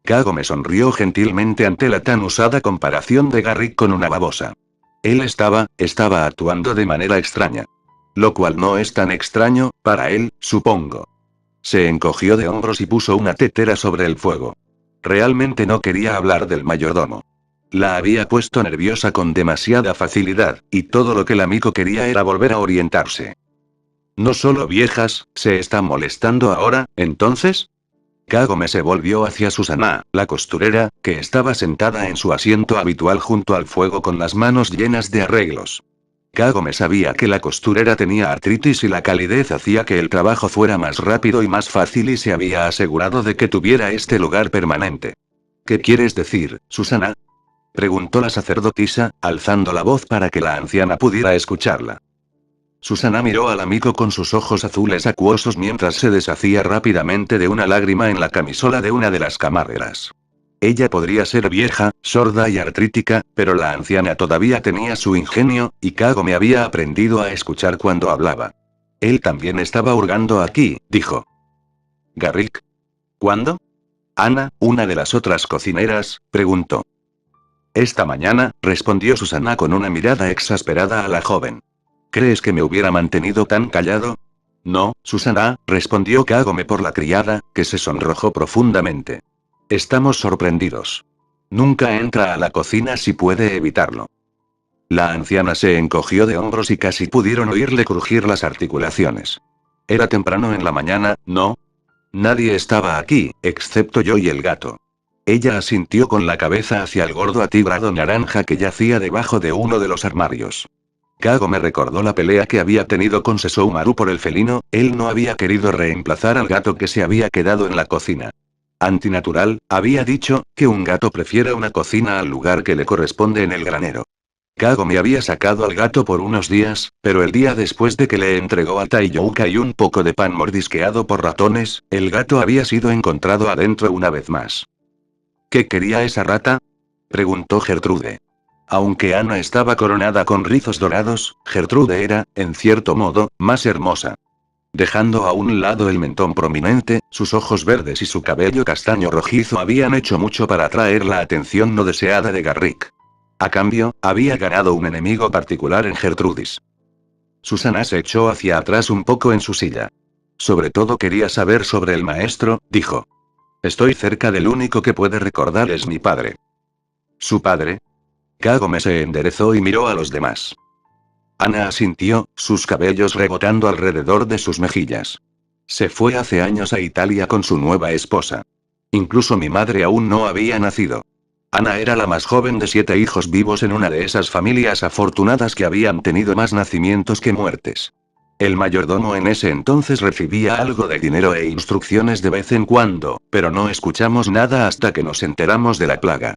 S1: Kagome sonrió gentilmente ante la tan usada comparación de Garrick con una babosa. Él estaba actuando de manera extraña. Lo cual no es tan extraño, para él, supongo. Se encogió de hombros y puso una tetera sobre el fuego. Realmente no quería hablar del mayordomo. La había puesto nerviosa con demasiada facilidad, y todo lo que la Miko quería era volver a orientarse. No solo viejas, ¿se está molestando ahora, entonces? Kagome se volvió hacia Susana, la costurera, que estaba sentada en su asiento habitual junto al fuego con las manos llenas de arreglos. Kagome sabía que la costurera tenía artritis y la calidez hacía que el trabajo fuera más rápido y más fácil y se había asegurado de que tuviera este lugar permanente. ¿Qué quieres decir, Susana? Preguntó la sacerdotisa, alzando la voz para que la anciana pudiera escucharla. Susana miró al amigo con sus ojos azules acuosos mientras se deshacía rápidamente de una lágrima en la camisola de una de las camareras. Ella podría ser vieja, sorda y artrítica, pero la anciana todavía tenía su ingenio, y Kagome había aprendido a escuchar cuando hablaba. Él también estaba hurgando aquí, dijo. ¿Garrick? ¿Cuándo? Ana, una de las otras cocineras, preguntó. Esta mañana, respondió Susana con una mirada exasperada a la joven. ¿Crees que me hubiera mantenido tan callado? No, Susana, respondió Kagome por la criada, que se sonrojó profundamente. Estamos sorprendidos. Nunca entra a la cocina si puede evitarlo. La anciana se encogió de hombros y casi pudieron oírle crujir las articulaciones. Era temprano en la mañana, ¿no? Nadie estaba aquí, excepto yo y el gato. Ella asintió con la cabeza hacia el gordo atigrado naranja que yacía debajo de uno de los armarios. Kagome recordó la pelea que había tenido con Sessoumaru por el felino, él no había querido reemplazar al gato que se había quedado en la cocina. Antinatural, había dicho, que un gato prefiera una cocina al lugar que le corresponde en el granero. Kagome había sacado al gato por unos días, pero el día después de que le entregó a Taiyouka y un poco de pan mordisqueado por ratones, el gato había sido encontrado adentro una vez más. ¿Qué quería esa rata? Preguntó Gertrude. Aunque Ana estaba coronada con rizos dorados, Gertrude era, en cierto modo, más hermosa. Dejando a un lado el mentón prominente, sus ojos verdes y su cabello castaño rojizo habían hecho mucho para atraer la atención no deseada de Garrick. A cambio, había ganado un enemigo particular en Gertrudis. Susana se echó hacia atrás un poco en su silla. Sobre todo quería saber sobre el maestro, dijo. Estoy cerca del único que puede recordar es mi padre. ¿Su padre? Kagome se enderezó y miró a los demás. Ana asintió, sus cabellos rebotando alrededor de sus mejillas. Se fue hace años a Italia con su nueva esposa. Incluso mi madre aún no había nacido. Ana era la más joven de 7 hijos vivos en una de esas familias afortunadas que habían tenido más nacimientos que muertes. El mayordomo en ese entonces recibía algo de dinero e instrucciones de vez en cuando, pero no escuchamos nada hasta que nos enteramos de la plaga.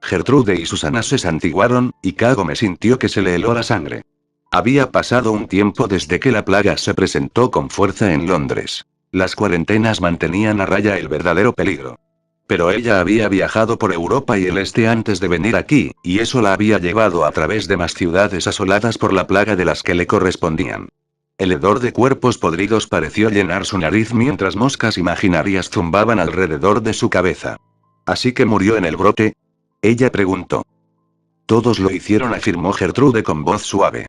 S1: Gertrude y Susana se santiguaron, y Kagome sintió que se le heló la sangre. Había pasado un tiempo desde que la plaga se presentó con fuerza en Londres. Las cuarentenas mantenían a raya el verdadero peligro. Pero ella había viajado por Europa y el este antes de venir aquí, y eso la había llevado a través de más ciudades asoladas por la plaga de las que le correspondían. El hedor de cuerpos podridos pareció llenar su nariz mientras moscas imaginarias zumbaban alrededor de su cabeza. ¿Así que murió en el brote? Ella preguntó. Todos lo hicieron, afirmó Gertrude con voz suave.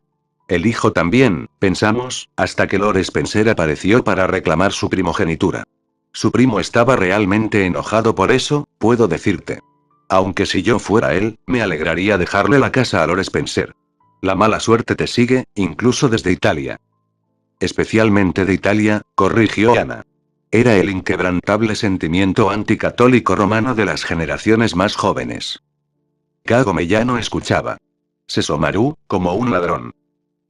S1: El hijo también, pensamos, hasta que Lord Spencer apareció para reclamar su primogenitura. Su primo estaba realmente enojado por eso, puedo decirte. Aunque si yo fuera él, me alegraría dejarle la casa a Lord Spencer. La mala suerte te sigue, incluso desde Italia. Especialmente de Italia, corrigió Ana. Era el inquebrantable sentimiento anticatólico romano de las generaciones más jóvenes. Kagome ya no escuchaba. Sesomaru, como un ladrón.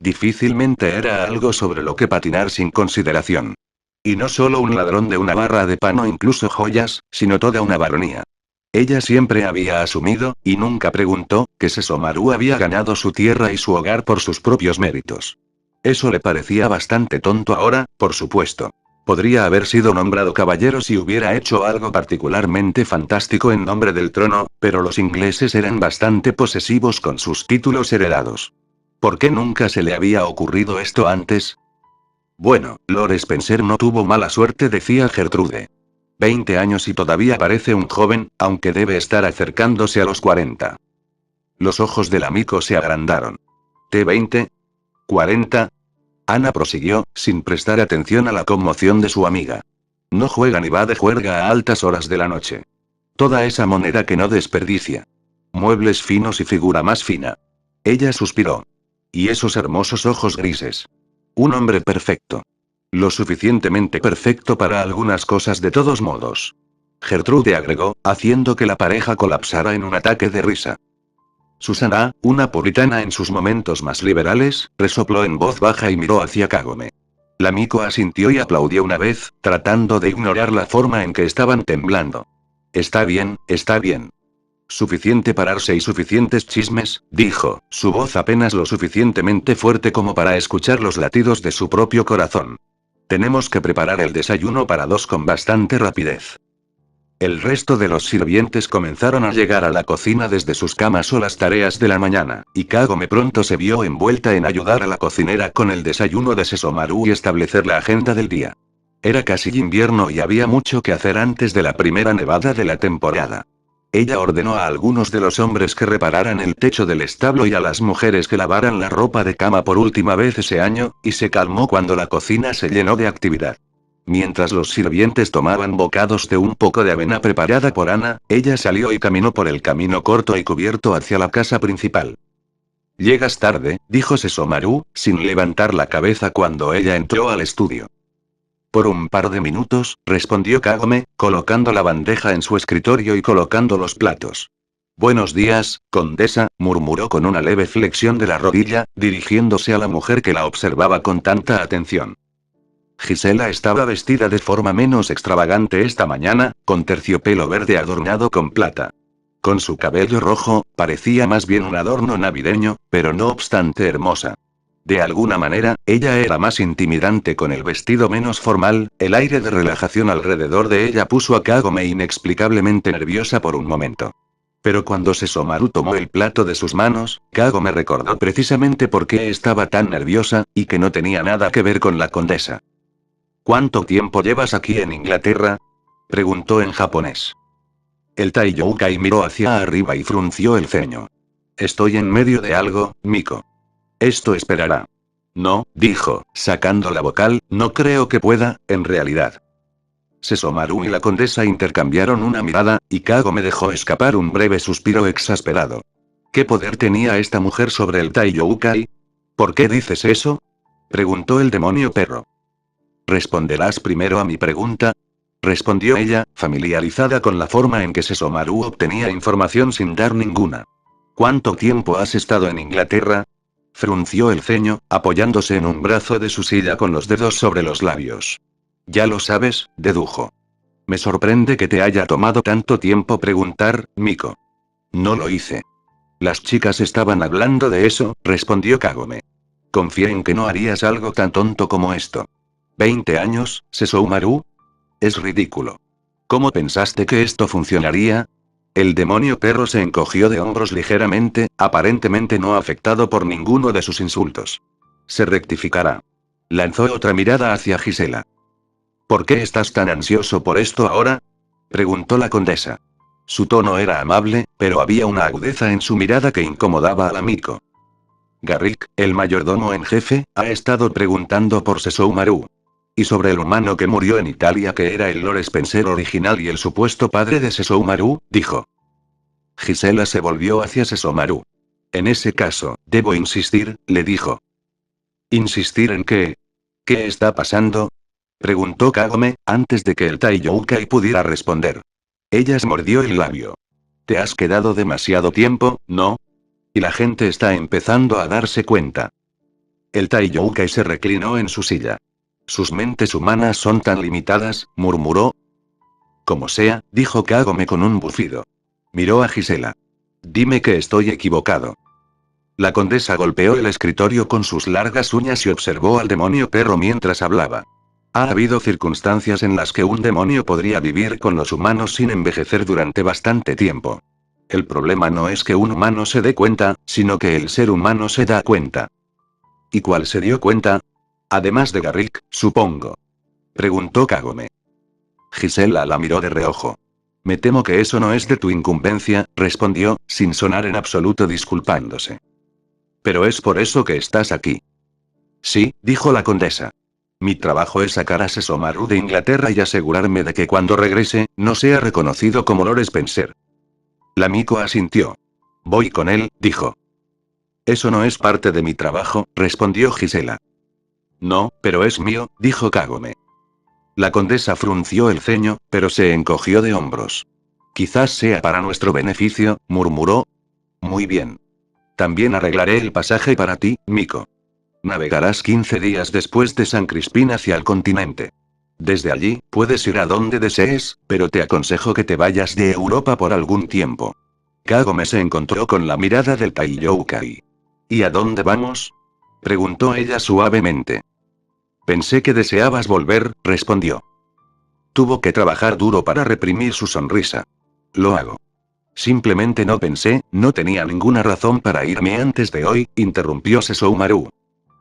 S1: Difícilmente era algo sobre lo que patinar sin consideración. Y no solo un ladrón de una barra de pan o incluso joyas, sino toda una baronía. Ella siempre había asumido, y nunca preguntó, que Sesomaru había ganado su tierra y su hogar por sus propios méritos. Eso le parecía bastante tonto ahora, por supuesto. Podría haber sido nombrado caballero si hubiera hecho algo particularmente fantástico en nombre del trono, pero los ingleses eran bastante posesivos con sus títulos heredados. ¿Por qué nunca se le había ocurrido esto antes? Bueno, Lord Spencer no tuvo mala suerte, decía Gertrude. 20 años y todavía parece un joven, aunque debe estar acercándose a los 40. Los ojos del amigo se agrandaron. ¿T20? ¿40? Ana prosiguió, sin prestar atención a la conmoción de su amiga. No juega ni va de juerga a altas horas de la noche. Toda esa moneda que no desperdicia. Muebles finos y figura más fina. Ella suspiró. Y esos hermosos ojos grises. Un hombre perfecto. Lo suficientemente perfecto para algunas cosas de todos modos. Gertrude agregó, haciendo que la pareja colapsara en un ataque de risa. Susana, una puritana en sus momentos más liberales, resopló en voz baja y miró hacia Kagome. La Miko asintió y aplaudió una vez, tratando de ignorar la forma en que estaban temblando. Está bien, está bien. Suficiente pararse y suficientes chismes, dijo, su voz apenas lo suficientemente fuerte como para escuchar los latidos de su propio corazón. Tenemos que preparar el desayuno para dos con bastante rapidez. El resto de los sirvientes comenzaron a llegar a la cocina desde sus camas o las tareas de la mañana, y Kagome pronto se vio envuelta en ayudar a la cocinera con el desayuno de Sesomaru y establecer la agenda del día. Era casi invierno y había mucho que hacer antes de la primera nevada de la temporada. Ella ordenó a algunos de los hombres que repararan el techo del establo y a las mujeres que lavaran la ropa de cama por última vez ese año, y se calmó cuando la cocina se llenó de actividad. Mientras los sirvientes tomaban bocados de un poco de avena preparada por Ana, ella salió y caminó por el camino corto y cubierto hacia la casa principal. Llegas tarde, dijo Sesomaru, sin levantar la cabeza cuando ella entró al estudio. Por un par de minutos, respondió Kagome, colocando la bandeja en su escritorio y colocando los platos. Buenos días, condesa, murmuró con una leve flexión de la rodilla, dirigiéndose a la mujer que la observaba con tanta atención. Gisela estaba vestida de forma menos extravagante esta mañana, con terciopelo verde adornado con plata. Con su cabello rojo, parecía más bien un adorno navideño, pero no obstante hermosa. De alguna manera, ella era más intimidante con el vestido menos formal, el aire de relajación alrededor de ella puso a Kagome inexplicablemente nerviosa por un momento. Pero cuando Sesomaru tomó el plato de sus manos, Kagome recordó precisamente por qué estaba tan nerviosa, y que no tenía nada que ver con la condesa. ¿Cuánto tiempo llevas aquí en Inglaterra? Preguntó en japonés. El Taiyoukai miró hacia arriba y frunció el ceño. Estoy en medio de algo, Miko. Esto esperará. No, dijo, sacando la vocal, no creo que pueda, en realidad. Sesomaru y la condesa intercambiaron una mirada, y Kagome dejó escapar un breve suspiro exasperado. ¿Qué poder tenía esta mujer sobre el Taiyoukai? ¿Por qué dices eso? Preguntó el demonio perro. ¿Responderás primero a mi pregunta? Respondió ella, familiarizada con la forma en que Sesomaru obtenía información sin dar ninguna. ¿Cuánto tiempo has estado en Inglaterra? Frunció el ceño, apoyándose en un brazo de su silla con los dedos sobre los labios. Ya lo sabes, dedujo. Me sorprende que te haya tomado tanto tiempo preguntar, Miko. No lo hice. Las chicas estaban hablando de eso, respondió Kagome. Confié en que no harías algo tan tonto como esto. ¿20 años, Sesshomaru? Es ridículo. ¿Cómo pensaste que esto funcionaría? El demonio perro se encogió de hombros ligeramente, aparentemente no afectado por ninguno de sus insultos. Se rectificará. Lanzó otra mirada hacia Gisela. ¿Por qué estás tan ansioso por esto ahora? Preguntó la condesa. Su tono era amable, pero había una agudeza en su mirada que incomodaba al amigo. Garrick, el mayordomo en jefe, ha estado preguntando por Sesshomaru. Y sobre el humano que murió en Italia, que era el Lord Spencer original y el supuesto padre de Sesshomaru, dijo. Gisela se volvió hacia Sesshomaru. En ese caso, debo insistir, le dijo. ¿Insistir en qué? ¿Qué está pasando? Preguntó Kagome, antes de que el Taiyoukai pudiera responder. Ella se mordió el labio. Te has quedado demasiado tiempo, ¿no? Y la gente está empezando a darse cuenta. El Taiyoukai se reclinó en su silla. Sus mentes humanas son tan limitadas, murmuró. Como sea, dijo Kagome con un bufido. Miró a Gisela. Dime que estoy equivocado. La condesa golpeó el escritorio con sus largas uñas y observó al demonio perro mientras hablaba. Ha habido circunstancias en las que un demonio podría vivir con los humanos sin envejecer durante bastante tiempo. El problema no es que un humano se dé cuenta, sino que el ser humano se da cuenta. ¿Y cuál se dio cuenta? Además de Garrick, supongo. Preguntó Kagome. Gisela la miró de reojo. Me temo que eso no es de tu incumbencia, respondió, sin sonar en absoluto disculpándose. Pero es por eso que estás aquí. Sí, dijo la condesa. Mi trabajo es sacar a Sesshomaru de Inglaterra y asegurarme de que cuando regrese, no sea reconocido como Lord Spencer. La Miko asintió. Voy con él, dijo. Eso no es parte de mi trabajo, respondió Gisela. No, pero es mío, dijo Kagome. La condesa frunció el ceño, pero se encogió de hombros. Quizás sea para nuestro beneficio, murmuró. Muy bien. También arreglaré el pasaje para ti, Miko. Navegarás 15 días después de San Crispín hacia el continente. Desde allí, puedes ir a donde desees, pero te aconsejo que te vayas de Europa por algún tiempo. Kagome se encontró con la mirada del Taiyoukai. ¿Y a dónde vamos? Preguntó ella suavemente. Pensé que deseabas volver, respondió. Tuvo que trabajar duro para reprimir su sonrisa. Lo hago. Simplemente no pensé, no tenía ninguna razón para irme antes de hoy, interrumpió Sesshomaru.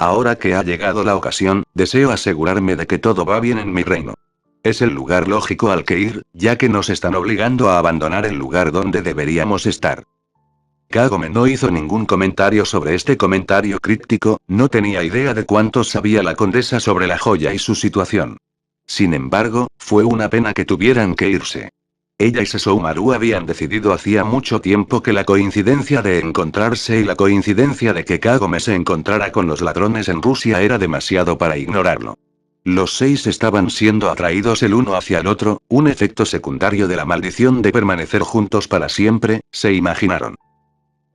S1: Ahora que ha llegado la ocasión, deseo asegurarme de que todo va bien en mi reino. Es el lugar lógico al que ir, ya que nos están obligando a abandonar el lugar donde deberíamos estar. Kagome no hizo ningún comentario sobre este comentario críptico, no tenía idea de cuánto sabía la condesa sobre la joya y su situación. Sin embargo, fue una pena que tuvieran que irse. Ella y Sesshomaru habían decidido hacía mucho tiempo que la coincidencia de encontrarse y la coincidencia de que Kagome se encontrara con los ladrones en Rusia era demasiado para ignorarlo. Los 6 estaban siendo atraídos el uno hacia el otro, un efecto secundario de la maldición de permanecer juntos para siempre, se imaginaron.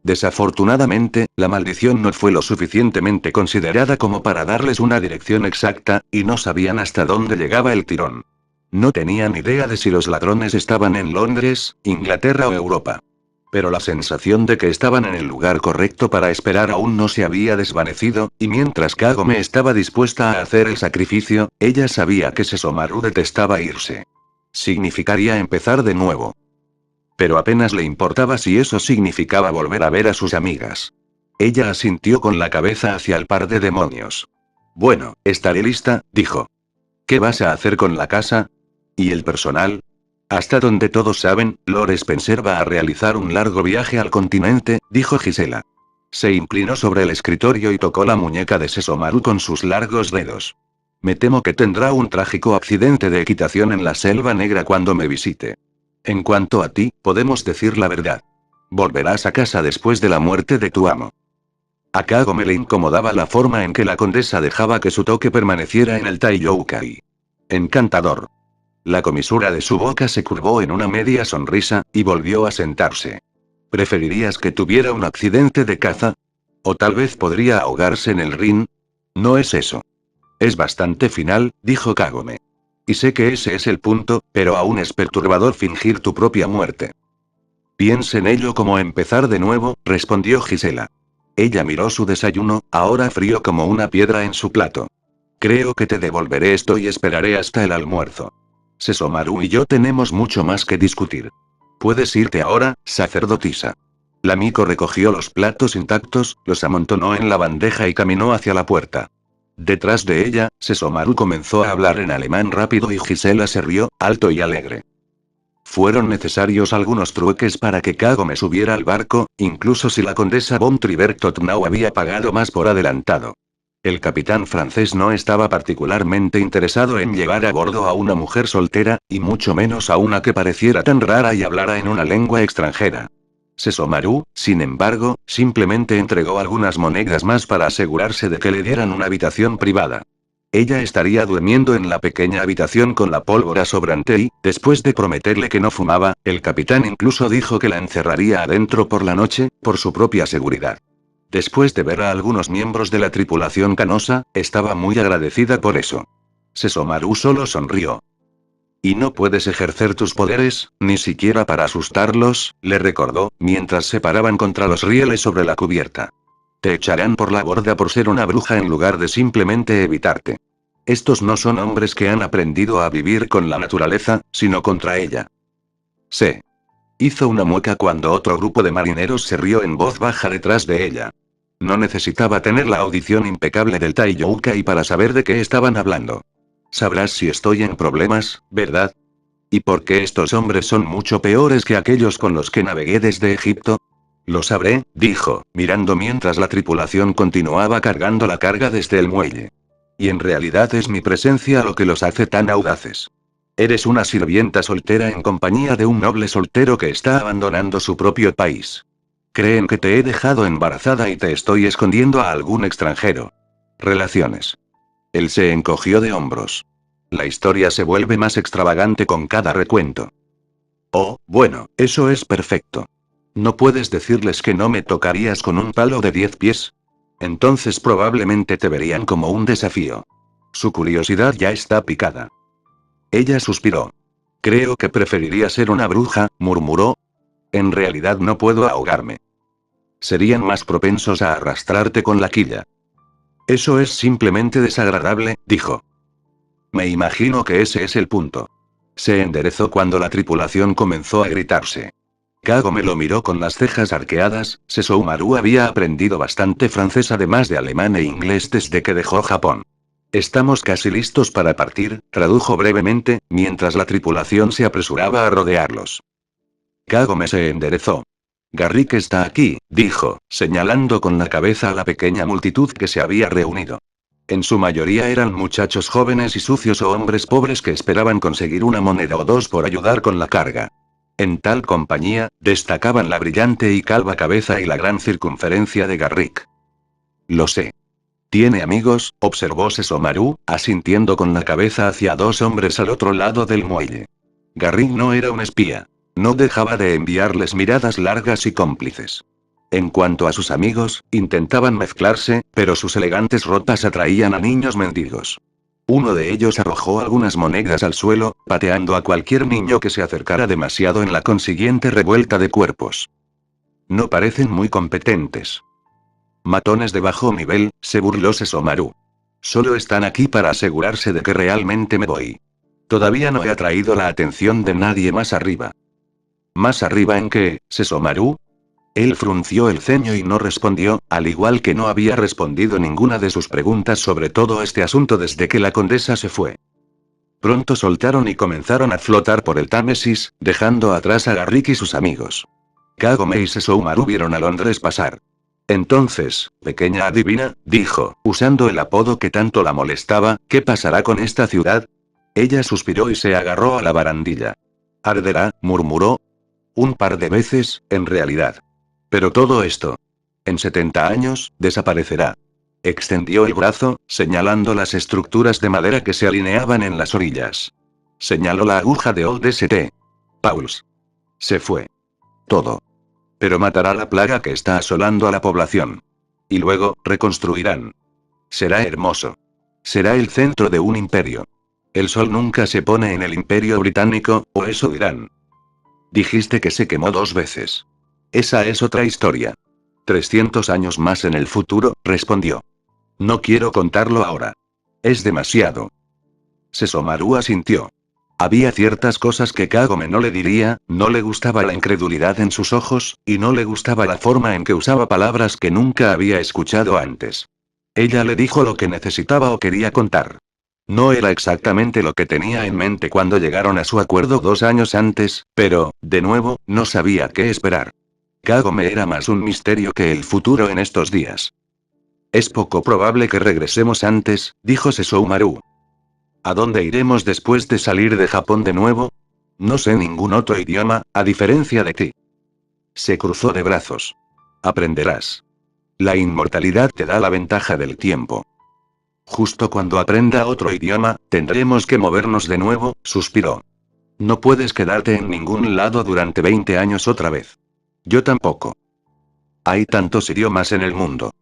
S1: Desafortunadamente, la maldición no fue lo suficientemente considerada como para darles una dirección exacta, y no sabían hasta dónde llegaba el tirón. No tenían idea de si los ladrones estaban en Londres, Inglaterra o Europa. Pero la sensación de que estaban en el lugar correcto para esperar aún no se había desvanecido, y mientras Kagome estaba dispuesta a hacer el sacrificio, ella sabía que Sesshomaru detestaba irse. Significaría empezar de nuevo. Pero apenas le importaba si eso significaba volver a ver a sus amigas. Ella asintió con la cabeza hacia el par de demonios. Bueno, estaré lista, dijo. ¿Qué vas a hacer con la casa? ¿Y el personal? Hasta donde todos saben, Lord Spencer va a realizar un largo viaje al continente, dijo Gisela. Se inclinó sobre el escritorio y tocó la muñeca de Sesshomaru con sus largos dedos. Me temo que tendrá un trágico accidente de equitación en la Selva Negra cuando me visite. En cuanto a ti, podemos decir la verdad. Volverás a casa después de la muerte de tu amo. A Kagome le incomodaba la forma en que la condesa dejaba que su toque permaneciera en el Taiyoukai. Encantador. La comisura de su boca se curvó en una media sonrisa, y volvió a sentarse. ¿Preferirías que tuviera un accidente de caza? O tal vez podría ahogarse en el Rin. No es eso. Es bastante final, dijo Kagome. Y sé que ese es el punto, pero aún es perturbador fingir tu propia muerte. Piensa en ello como empezar de nuevo, respondió Gisela. Ella miró su desayuno, ahora frío como una piedra en su plato. Creo que te devolveré esto y esperaré hasta el almuerzo. Sesomaru y yo tenemos mucho más que discutir. Puedes irte ahora, sacerdotisa. La Miko recogió los platos intactos, los amontonó en la bandeja y caminó hacia la puerta. Detrás de ella, Sesomaru comenzó a hablar en alemán rápido y Gisela se rió, alto y alegre. Fueron necesarios algunos trueques para que Kagome subiera al barco, incluso si la condesa von Tribertotnau había pagado más por adelantado. El capitán francés no estaba particularmente interesado en llevar a bordo a una mujer soltera, y mucho menos a una que pareciera tan rara y hablara en una lengua extranjera. Sesomaru, sin embargo, simplemente entregó algunas monedas más para asegurarse de que le dieran una habitación privada. Ella estaría durmiendo en la pequeña habitación con la pólvora sobrante y, después de prometerle que no fumaba, el capitán incluso dijo que la encerraría adentro por la noche, por su propia seguridad. Después de ver a algunos miembros de la tripulación canosa, estaba muy agradecida por eso. Sesomaru solo sonrió. Y no puedes ejercer tus poderes, ni siquiera para asustarlos, le recordó, mientras se paraban contra los rieles sobre la cubierta. Te echarán por la borda por ser una bruja en lugar de simplemente evitarte. Estos no son hombres que han aprendido a vivir con la naturaleza, sino contra ella. Sé. Hizo una mueca cuando otro grupo de marineros se rió en voz baja detrás de ella. No necesitaba tener la audición impecable del Taiyoukai para saber de qué estaban hablando. Sabrás si estoy en problemas, ¿verdad? ¿Y por qué estos hombres son mucho peores que aquellos con los que navegué desde Egipto? Lo sabré, dijo, mirando mientras la tripulación continuaba cargando la carga desde el muelle. Y en realidad es mi presencia lo que los hace tan audaces. Eres una sirvienta soltera en compañía de un noble soltero que está abandonando su propio país. Creen que te he dejado embarazada y te estoy escondiendo a algún extranjero. Relaciones. Él se encogió de hombros. La historia se vuelve más extravagante con cada recuento. Oh, bueno, eso es perfecto. ¿No puedes decirles que no me tocarías con un palo de 10 pies? Entonces probablemente te verían como un desafío. Su curiosidad ya está picada. Ella suspiró. Creo que preferiría ser una bruja, murmuró. En realidad no puedo ahogarme. Serían más propensos a arrastrarte con la quilla. Eso es simplemente desagradable, dijo. Me imagino que ese es el punto. Se enderezó cuando la tripulación comenzó a gritarse. Kagome lo miró con las cejas arqueadas. Sessoumaru había aprendido bastante francés además de alemán e inglés desde que dejó Japón. Estamos casi listos para partir, tradujo brevemente, mientras la tripulación se apresuraba a rodearlos. Kagome se enderezó. Garrick está aquí, dijo, señalando con la cabeza a la pequeña multitud que se había reunido. En su mayoría eran muchachos jóvenes y sucios o hombres pobres que esperaban conseguir una moneda o dos por ayudar con la carga. En tal compañía, destacaban la brillante y calva cabeza y la gran circunferencia de Garrick. Lo sé. ¿Tiene amigos?, observó Sessoumaru, asintiendo con la cabeza hacia dos hombres al otro lado del muelle. Garrick no era un espía. No dejaba de enviarles miradas largas y cómplices. En cuanto a sus amigos, intentaban mezclarse, pero sus elegantes ropas atraían a niños mendigos. Uno de ellos arrojó algunas monedas al suelo, pateando a cualquier niño que se acercara demasiado en la consiguiente revuelta de cuerpos. No parecen muy competentes. Matones de bajo nivel, se burló Sessoumaru. Solo están aquí para asegurarse de que realmente me voy. Todavía no he atraído la atención de nadie más arriba. ¿Más arriba en qué, Sessoumaru? Él frunció el ceño y no respondió, al igual que no había respondido ninguna de sus preguntas sobre todo este asunto desde que la condesa se fue. Pronto soltaron y comenzaron a flotar por el Támesis, dejando atrás a Garrick y sus amigos. Kagome y Sessoumaru vieron a Londres pasar. Entonces, pequeña adivina, dijo, usando el apodo que tanto la molestaba, ¿qué pasará con esta ciudad? Ella suspiró y se agarró a la barandilla. Arderá, murmuró. Un par de veces, en realidad. Pero todo esto. En 70 años, desaparecerá. Extendió el brazo, señalando las estructuras de madera que se alineaban en las orillas. Señaló la aguja de Old St. Paul's. Se fue. Todo. Pero matará la plaga que está asolando a la población. Y luego, reconstruirán. Será hermoso. Será el centro de un imperio. El sol nunca se pone en el imperio británico, o eso dirán. Dijiste que se quemó 2 veces. Esa es otra historia. 300 años más en el futuro, respondió. No quiero contarlo ahora. Es demasiado. Sesomaru asintió. Había ciertas cosas que Kagome no le diría, no le gustaba la incredulidad en sus ojos, y no le gustaba la forma en que usaba palabras que nunca había escuchado antes. Ella le dijo lo que necesitaba o quería contar. No era exactamente lo que tenía en mente cuando llegaron a su acuerdo 2 años antes, pero, de nuevo, no sabía qué esperar. Kagome era más un misterio que el futuro en estos días. Es poco probable que regresemos antes, dijo Sesshomaru. ¿A dónde iremos después de salir de Japón de nuevo? No sé ningún otro idioma, a diferencia de ti. Se cruzó de brazos. Aprenderás. La inmortalidad te da la ventaja del tiempo. Justo cuando aprenda otro idioma, tendremos que movernos de nuevo, suspiró. No puedes quedarte en ningún lado durante 20 años otra vez. Yo tampoco. Hay tantos idiomas en el mundo.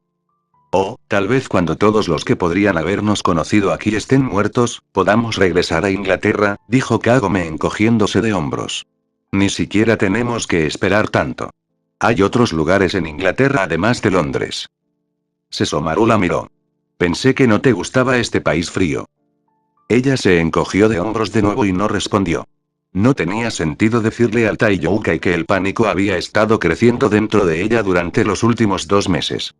S1: O, tal vez cuando todos los que podrían habernos conocido aquí estén muertos, podamos regresar a Inglaterra, dijo Kagome encogiéndose de hombros. Ni siquiera tenemos que esperar tanto. Hay otros lugares en Inglaterra además de Londres. Sesomaru la miró. Pensé que no te gustaba este país frío. Ella se encogió de hombros de nuevo y no respondió. No tenía sentido decirle al Taiyoukai que el pánico había estado creciendo dentro de ella durante los últimos 2 meses.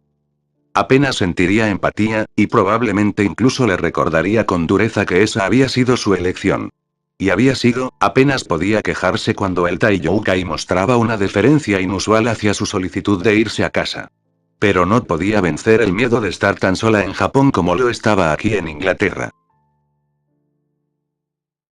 S1: Apenas sentiría empatía, y probablemente incluso le recordaría con dureza que esa había sido su elección. Y había sido, apenas podía quejarse cuando el Taiyoukai mostraba una deferencia inusual hacia su solicitud de irse a casa. Pero no podía vencer el miedo de estar tan sola en Japón como lo estaba aquí en Inglaterra.